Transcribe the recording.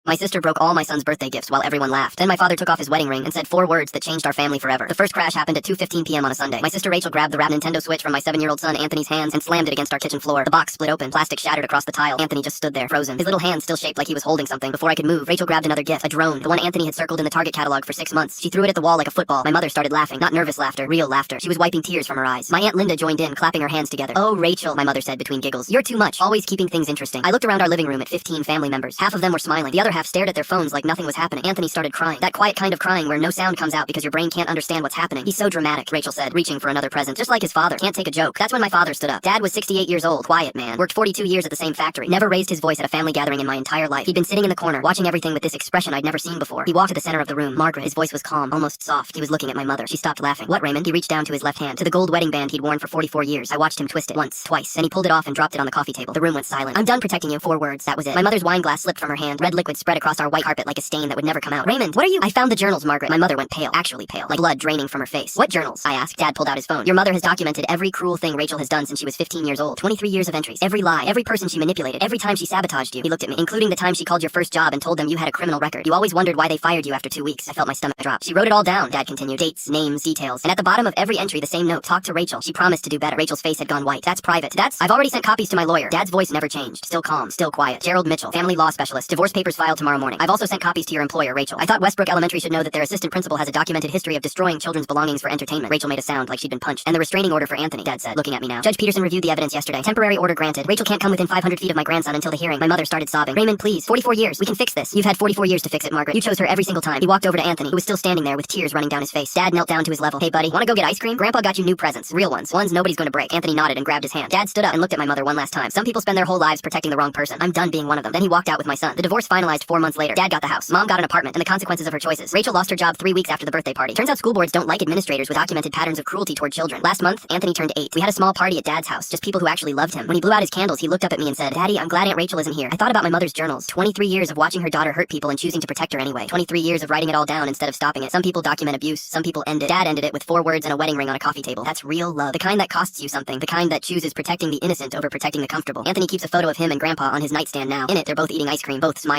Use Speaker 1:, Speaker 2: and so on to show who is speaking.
Speaker 1: My sister broke all my son's birthday gifts while everyone laughed. Then my father took off his wedding ring and said 4 words that changed our family forever. The first crash happened at 2:15 p.m. on a Sunday. My sister Rachel grabbed the wrapped Nintendo Switch from my 7-year-old son Anthony's hands and slammed it against our kitchen floor. The box split open, plastic shattered across the tile. Anthony just stood there, frozen, his little hand still shaped like he was holding something. Before I could move, Rachel grabbed another gift, a drone, the one Anthony had circled in the Target catalog for 6 months. She threw it at the wall like a football. My mother started laughing, not nervous laughter, real laughter. She was wiping tears from her eyes. My Aunt Linda joined in, clapping her hands together. "Oh, Rachel," my mother said between giggles. "You're too much, always keeping things interesting." I looked around our living room at 15 family members. Half of them were smiling. The other half stared at their phones like nothing was happening. Anthony started crying. That quiet kind of crying where no sound comes out because your brain can't understand what's happening. "He's so dramatic," Rachel said, reaching for another present. "Just like his father. Can't take a joke." That's when my father stood up. Dad was 68 years old, quiet man. Worked 42 years at the same factory. Never raised his voice at a family gathering in my entire life. He'd been sitting in the corner, watching everything with this expression I'd never seen before. He walked to the center of the room. "Margaret." His voice was calm, almost soft. He was looking at my mother. She stopped laughing. "What, Raymond?" He reached down to his left hand, to the gold wedding band he'd worn for 44 years. I watched him twist it once, twice, and he pulled it off and dropped it on the coffee table. The room went silent. "I'm done protecting you." 4 words. That was it. My mother's wine glass slipped from her hand. Red liquid spread across our white carpet like a stain that would never come out. "Raymond, what are you—" "I found the journals, Margaret." My mother went pale, actually pale, like blood draining from her face. "What journals?" I asked. Dad pulled out his phone. "Your mother has documented every cruel thing Rachel has done since she was 15 years old. 23 years of entries. Every lie, every person she manipulated, every time she sabotaged you." He looked at me, "Including the time she called your first job and told them you had a criminal record. You always wondered why they fired you after 2 weeks." I felt my stomach drop. "She wrote it all down," Dad continued. "Dates, names, details. And at the bottom of every entry, the same note. Talk to Rachel. She promised to do better." Rachel's face had gone white. "That's private." "I've already sent copies to my lawyer." Dad's voice never changed. Still calm, still quiet. "Gerald Mitchell, family law specialist. Divorce papers filed tomorrow morning. I've also sent copies to your employer, Rachel. I thought Westbrook Elementary should know that their assistant principal has a documented history of destroying children's belongings for entertainment." Rachel made a sound like she'd been punched. "And the restraining order for Anthony," Dad said, looking at me now. "Judge Peterson reviewed the evidence yesterday. Temporary order granted. Rachel can't come within 500 feet of my grandson until the hearing." My mother started sobbing. "Raymond, please. 44 years. We can fix this. You've had 44 years to fix it, Margaret. You chose her every single time." He walked over to Anthony, who was still standing there with tears running down his face. Dad knelt down to his level. "Hey, buddy, wanna go get ice cream? Grandpa got you new presents. Real ones. Ones nobody's gonna break." Anthony nodded and grabbed his hand. Dad stood up and looked at my mother one last time. "Some people spend their whole lives protecting the wrong person. I'm done being one of them." Then he walked out with my son. The divorce finalized 4 months later. Dad got the house. Mom got an apartment and the consequences of her choices. Rachel lost her job 3 weeks after the birthday party. Turns out school boards don't like administrators with documented patterns of cruelty toward children. Last month, Anthony turned 8. We had a small party at Dad's house, just people who actually loved him. When he blew out his candles, he looked up at me and said, "Daddy, I'm glad Aunt Rachel isn't here." I thought about my mother's journals. 23 years of watching her daughter hurt people and choosing to protect her anyway. 23 years of writing it all down instead of stopping it. Some people document abuse, some people end it. Dad ended it with 4 words and a wedding ring on a coffee table. That's real love. The kind that costs you something. The kind that chooses protecting the innocent over protecting the comfortable. Anthony keeps a photo of him and Grandpa on his nightstand now. In it, they're both eating ice cream, both smiling.